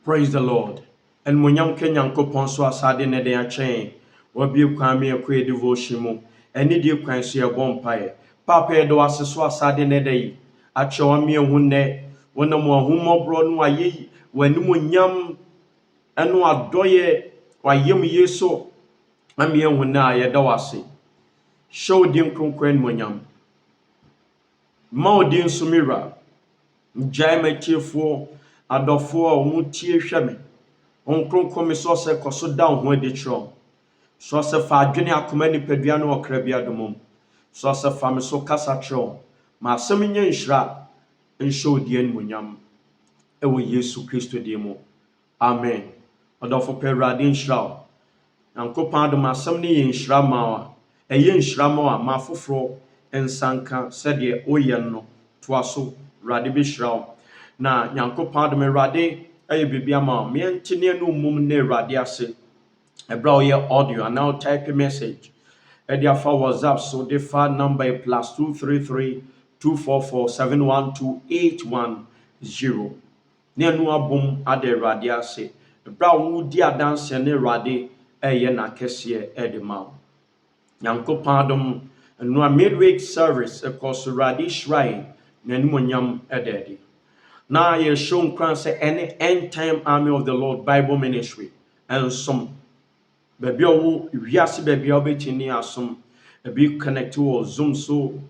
Praise the Lord. And munyam Kenyankopon so asade ne den achen. Wabi kwan me akwa devotion mu. Eni die kwan so ye bompae. Papa ye do aseso asade ne dey. Ache wa me hu ne. Wona mo ahumobro no ayi. Wani munyam eno adoye wayem yeso. Ami hu na ye da wase. Show din kronkran munyam. Ma odin sumira. Njai metiefo adofo a omutie hwe me. Onkronkron me so se koso da ho adi tro. So se fa adwene akoma nipadua no okra bia domom. So se fa me so kasa tro. Ma asem nya nhira nhwo die nmunyam. Ewo Yesu Kristo die mu. Amen. Odofo pe rade nhira. Nyankopon adom asem ne ye nhira mawa. Eye nhira mawa ma foforo ensanka se de oye no toaso rade be hira. Na nyankopon adom rade aye bibia ma me ntine no mum ne rade ase ebra o ye audio and now type a message edia fa WhatsApp so de fa number +233 244 712 ne anu abom ade rade ase ebra wo di adanse ne rade eye na kese ede ma nyankopon adom no midweek service across rade shrine na nimonyam edede. Now you shown Christ any end time army of the Lord Bible ministry and some baby we are baby obetini asum be connect to Zoom so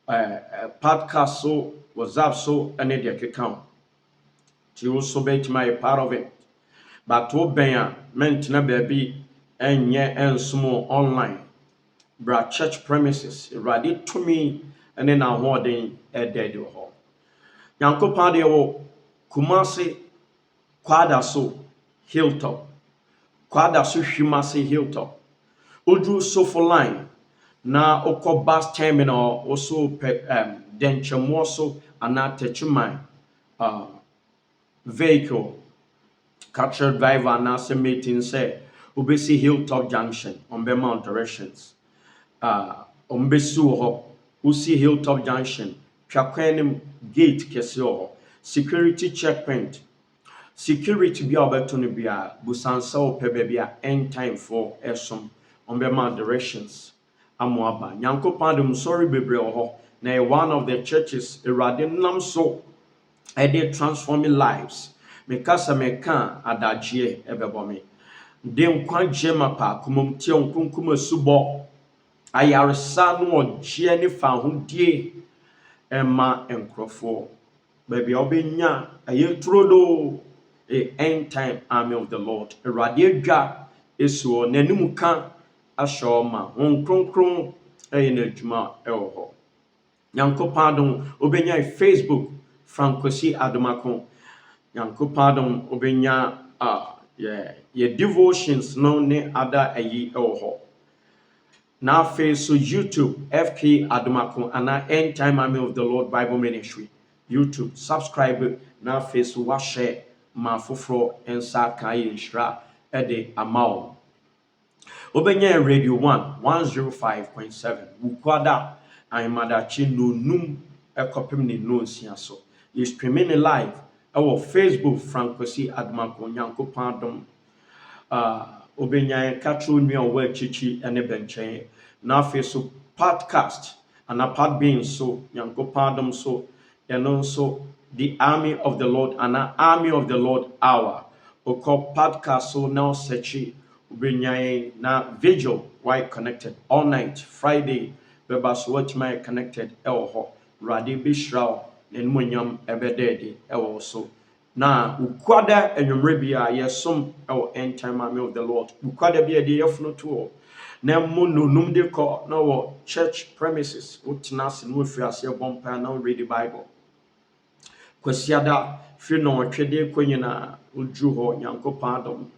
podcast so WhatsApp so and the account. To also bet my part of it. But to ben meant na baby and and small online. Bra church premises ready to me and then I holding a dead hall. Yankopon de wo Kumasi kwada so hilltop kwada so hwimase hilltop odu so for line na okọ bus terminal also denchemo so anatechuman vehicle capture driver na se meeting say obesi hilltop junction on Mount directions ombesu ho usi hilltop junction twakwanem gate kese ho security checkpoint security bi obeto no bia busansa opebe bia end time for esom on Mount directions amoaba nyankopon dem sorry bebre ho na one of the churches erade nam so e dey transforming lives mekasa meka adagye ebebo me de nkwa jema pa kumom tie nkunkum asubo ayaresa no ogye ne fa ho die ema enkrofo baby obenya ayetrodo end time army of the Lord erade adwa esuo nanim ka ashoma kronkron na adwuma ewo nyankopon obenya Facebook Francosi Adomako nyankopon obenya ye devotions no ne other ayi ewo na face so YouTube FK Adomako and end time army of the Lord Bible ministry YouTube subscribe na face wa share ma foforo ensa kan yinhira ede amao obenya radio 105.7 ukwada aimadachi no num ekopem ne no nsia so is streaming live our Facebook Francosi Adomako nyankopon adom obenya katro nua wa chichi ene benchen na face so podcast and a part being so nyankopon adom so and also the army of the Lord and an army of the Lord hour oko podcast so now search ubenya na vigil why connected all night Friday beba so watch my connected elho rade bishra en munyam ebedede ewo so na ukwada enwumre bia yesom ewo end time army of the Lord ukwada bia de yefno to na mo nonum de ko na wo church premises utinase no afiase bompa na read the Bible kwasiada fi no twede konyina udru ho nyankopon adom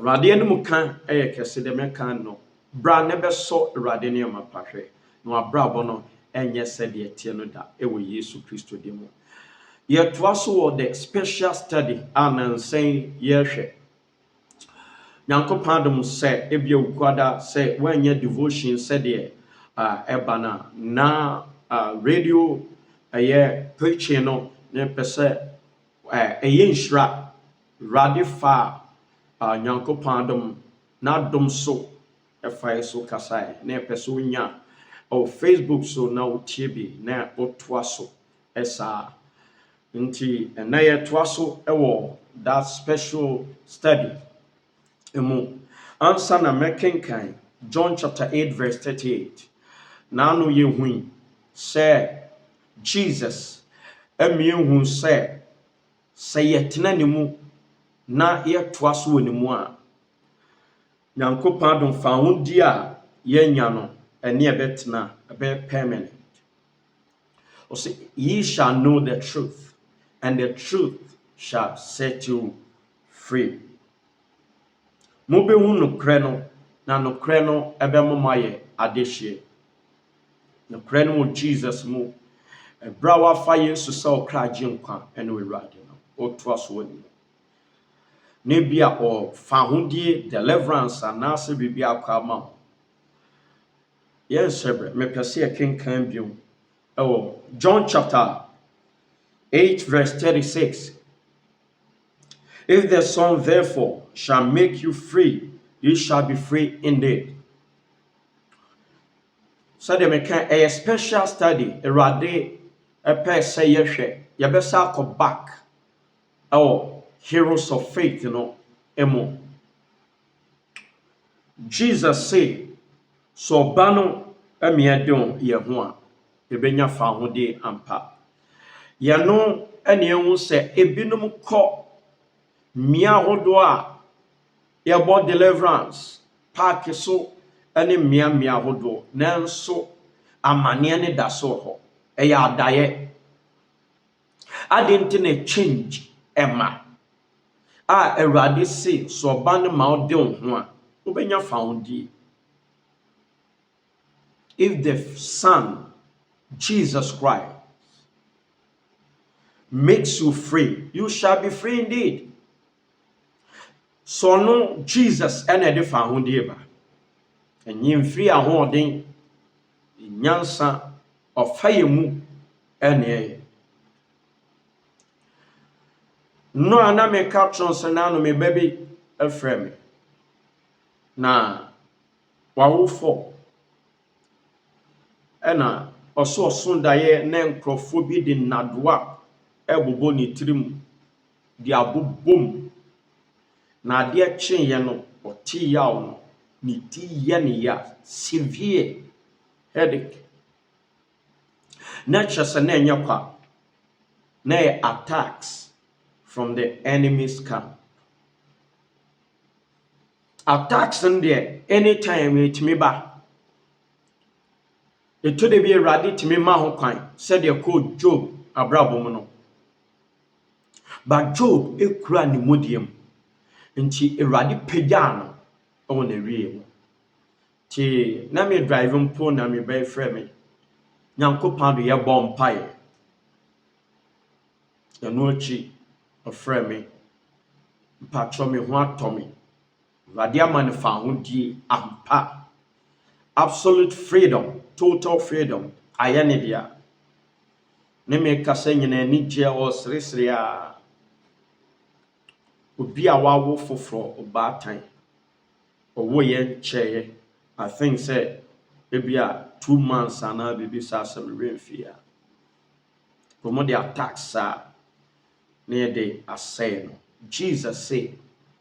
rade no muka kese de meka no bra ne beso rade ne mapahwe no abra bono enye sede tie no da ewo Yesu Kristo de mu ye twaso wo the special study anansen ye hwe nyankopon adom se ebia ukwada se wanya devotion se de ebana na radio preaching no ne pese eye nhira Rade fa Nyankopɔn adom na dom so ɛfa so kasae na ɛpɛ so nya Facebook so na wotie bi na wotoa so ɛsaa nti ɛna yɛtoa so ɛwɔ that special study emu ansa na mɛkenkan John chapter 8 verse 38 na ano yɛhui sɛ Jesus ɛmiehu sɛ yɛtena ne mu na yɛtoa so wɔ ne mu a Nyankopɔn adom fa ho di a yɛnya no ɛne ɛbɛtena ɛbɛyɛ permanent. Ɔsɛ ye shall know the truth and the truth shall set you free. Mobɛhu nokorɛ no na nokorɛ no ɛbɛmoma yɛ adehyeɛ. Nokorɛ no wɔ Jesus mu ɛberɛ a wafa Yesu sɛ ɔkra agye nkwa ɛne Awurade no ɔtoa so wɔ ne mu. Ne bia ɔfa hodie deliverance anaasɛ biribi akɔ ama ho. Yɛnsɛbrɛ mepɛ sɛ yɛkenkan bio ɛwɔ John chapter 8 verse 36. If the Son therefore shall make you free, you shall be free indeed. So the meka a special study Awurade ɛpɛ sɛ yɛhwɛ yɛbɛsa akɔ back ɛwɔ heroes of faith no emu. Jesus say so ɔba no ɛmea de yɛ ho a yɛbɛnya fa ahode ampa. Yɛno ɛne ɛhu sɛ ebinom kɔ mmea ahodoɔ a yɛbɔ deliverance park so ɛne mmea ahodoɔ nanso amanneɛ ne da so hɔ ɛyɛ adaeɛ. Ade nti na change ɛma a Awurade se so ɔba no ma ɔde wo ho a wobɛnya fa ahode. If the Son Jesus Christ makes you free, you shall be free indeed. So no Jesus ɛna ɛde fa ahode ba. Ɛnyɛ mfiri ahoɔden nyansa ɔfa yɛ mu ɛne ɛyɛ. No ana meka kyerɛ na no me baby ɛfrɛ me na wawofo ɛna ɔso daeɛ na nkurɔfoɔ bi de nnadoa ɛbobɔ ne tirim de abobom na adeɛ kyeeɛ no ɔte yaw no ne ti yɛ ne ya severe headache na kyerɛ sɛ na ɛnyɛ kwa na ɛyɛ attacks from the enemy's camp. Attacks in there anytime etimi ba. Eto de bi Awurade timi ma ho kwan said the code Job abrabom no. But Job ekura ne modiam. Nti Awurade pagya no ɛwɔ na wie mu. Ti na me drive mpo na me bay frɛ me. Nyankopɔn do yɛ bɔ mpae. Ɛno akyi ɔfrɛ me mpatwɔ me ho atɔ me. Awurade ama ne fa hodie ampa. Absolute freedom, total freedom. Ayɛ ne dia. Ne me kasa nyina ni gye ɔ seresere a. Obi a wawo foforo obaatan. Owo yɛ nkyɛɛ. I think say maybe 2 months and I'll be some rain fear. From the attacks near the assay. Jesus say,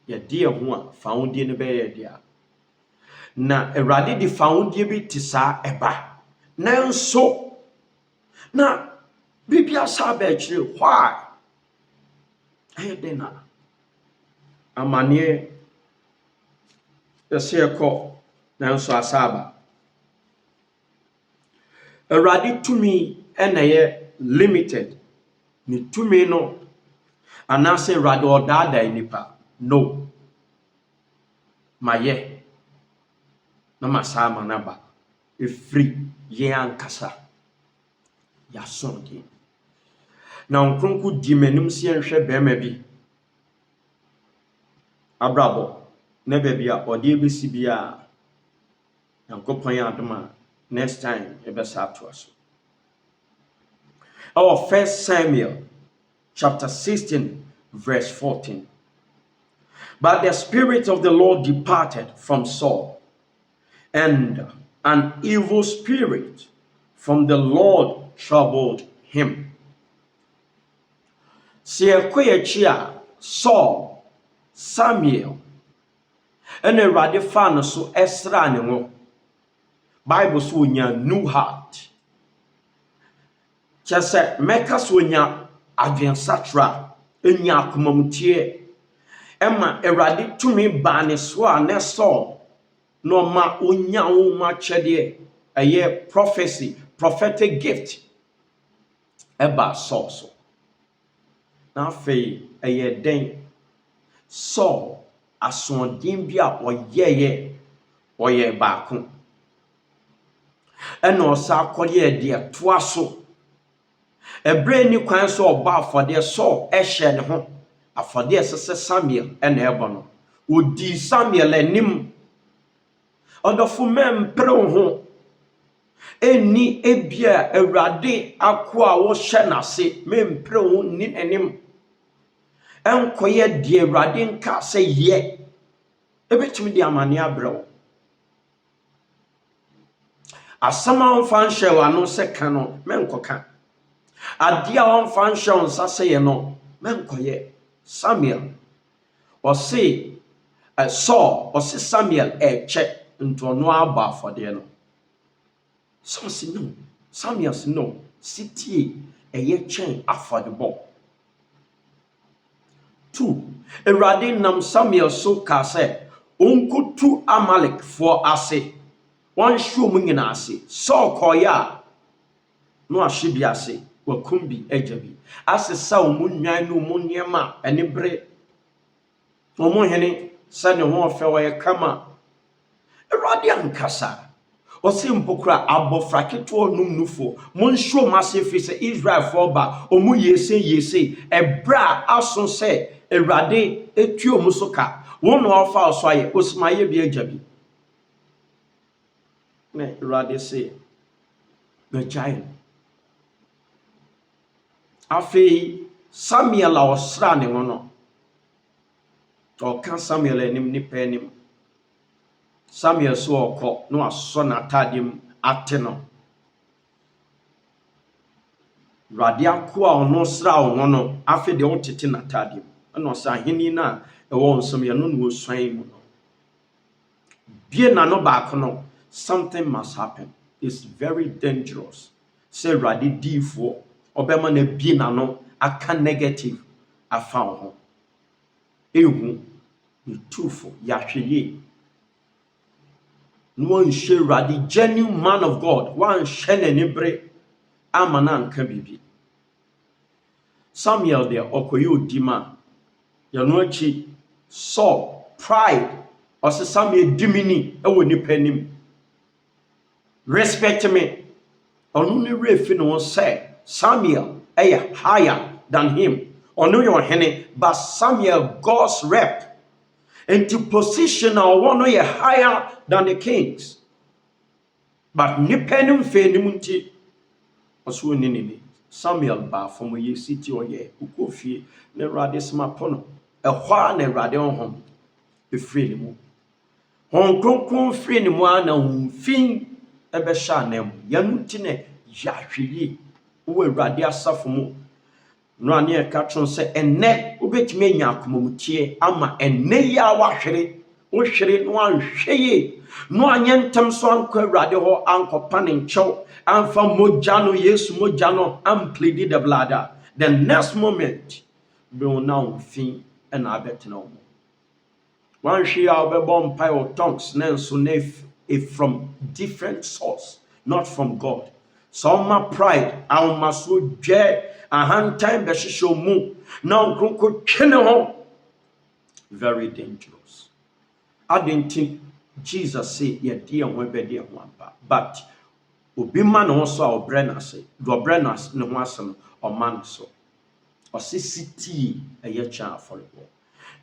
your dear one found in the bed there. Na Awurade de found ye bi tisa eba. Now so na bibia sa ba chire why? Aye dena. Amane yɛsɛ yɛkɔ nanso asaba. Awurade tumi ɛna yɛ limited. Ni tumi no anase Awurade ɔdaadaa nipa. No. Mayɛ na masama na ba. Efiri yɛn ankasa. Yasɔnde. Na nkronko di m'anim si nhwɛ bɛrima bi. Abrabɔ na baabi a ɔde ebesi bia Nyankopɔn yɛ adom a next time ebɛsa to aso. Our 1 Samuel chapter 16 verse 14. But the Spirit of the Lord departed from Saul, and an evil spirit from the Lord troubled him. Sequoia Saul, Samuel, and a radifan so esranimo. Bible so nya new heart. Chese meka so nya adwensatra, enya akomamtie. Emma erade tumi ba ne so a ne Saul no ma onya wo ma chede eye prophecy, prophetic gift eba Saul so. Na fe eye den Saul asondin bia oyeye baako. Eno sa akɔye de toa so. Ebre ni kwan so oba afode Saul ehye ne ho. Afode sese Samuel ena ebo no. Odi Samuel anim. Odofo mempre ho. Eni ebia Awurade akoa wo hye nase mempre ho ni anim. Enkoye de Awurade nka se ye. Ebetimi de amane abrɛw. Asama on fan shewa no se kan no menkoka. Adia on fan shewa nsa se ye no menkoye. Samuel or say Saul or say Samuel check into no aba for the no. Some say no. Samuel say no. City ye chain affordable. 2. Erade nam Samuel so ka say unko tu Amalek for ase. One show mu nyina ase. Saul koya no ahyebi ase. Wakumbi ejabi. Ase sa omunwan no munyema ene bre. Omuhene sa ne ho fe wa kama. Erade ankasa. Osimpokra abofra keto onum nufo. Mon show massive face Israel for ba. Omu yese ebra aso se Erade etuo musoka. Won no afa so aye osmaye bi ejabi. Ne Erade say the giant. Afei Samuel a osra ne ho no. Oka Samuel enim ni penim. Samuel so okọ no aso na tadim ate no. Radia ko a ono sra ho no afi de otete na tadim. No sa hini na e wo nsom ye no no osuan mu no. Bie na no ba ko no something must happen. It's very dangerous. Say radi difo obema na bie na no aka negative afa ho. Ehu ni tufo ya hweye. No one share radi genuine man of God. One share enibre amana nka bibi. Samuel de okoyo dima. Yano achi Saul pride or Samuel dimini ewo nipa nim. Respect me. Onu ni refi no say Samuel higher than him. Onu your hene but Samuel God's rep into position or one higher than the kings. But nipa nim fe nim nti oso ni Samuel ba from ye city oye ukofie ne rade sma pono ehwa na rade honhom efri ni mu hon kronkron fri ni mu ana humfin ebe sha na mu yanu ti ne yahweye wo rade asafo mu no ane e ka tron se enne obetime anya akomamutie ama enne ya wahwere wo hwere no anhweye no anyentem so anko rade ho ankopa ne nchew anfa mojano Yesu mojano plead the blood. The next moment be now fin and abetno. One she be born pie or tongues so from different source, not from God. So my pride I must je a hand time be show mu now grunko chene ho. Very dangerous. I didn't think Jesus say ye dear one be dear one but obi ma no so a obrena se do obrena ne ho asem o man so o se city eye cha aforebo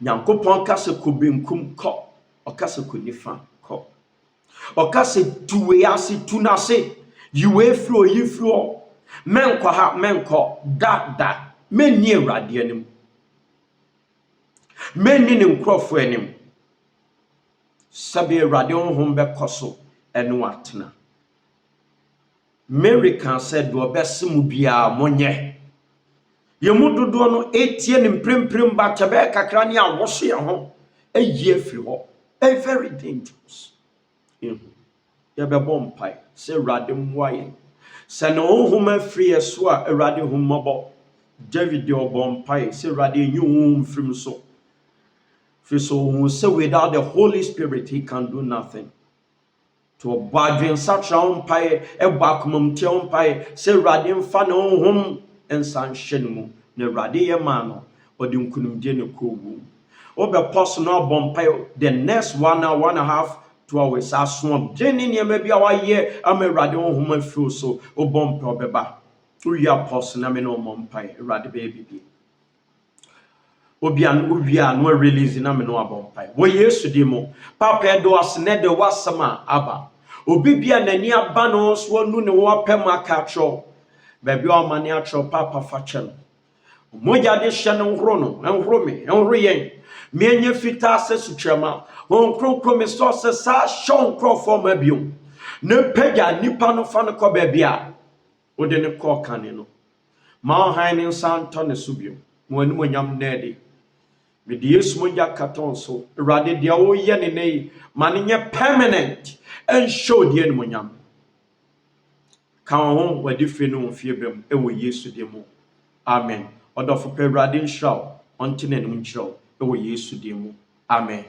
nyankopon ka se ko benkum ko o ka se ko nifa ko o ka se tuwe ase tuna se yiwe fro yifro menko ha menko da menni Awurade anim Many in crofo anim. Sabi radio home be koso enu atena. Mary can said do obesimu bia monye. Yemu dodo no etie ne mprempren ba tebe kakra ne awoso ye ho. Eyi afiri ho. Very dangerous. Ye be bompai se rade mwaye. Se no homa free eso a rade homobo. David de bompai se rade nyu mfrim so. So without the Holy Spirit he can do nothing. To badwen such a umpire, a backmum tea umpire, say radim fan on home and san shenmu, ne radia mano, or the kunum dino cool. Over personal bumpire, the next 1 hour, 1.5 2 hours are swamp. Jenny near maybe our year, I'm a radio home feel so, or bump or beba. 3 year person, I'm no mumpire, rad baby. Obian no release na me no abompai wo yesu di mo papa do asne de wasama aba obi bia nani aba no so nu ne wo apem aka tro baby o mane atro papa fa chen moja de hye no hro no enhro me enhro yen me anya fita asesu twema won kronkro me so se sa shon krofo ma biom ne pega nipa no fa no ko ba bia wo de ne ko kane no ma han ne santo ne subio mo anu nyam na de with Yesu moja katon so rade dia wo ye ne nei mane nye permanent and show die ne monyam kan ho wadi fe no fie bem e wo Yesu de mo amen odofo pe rade nshraw onte ne no nchraw e wo Yesu de mo amen.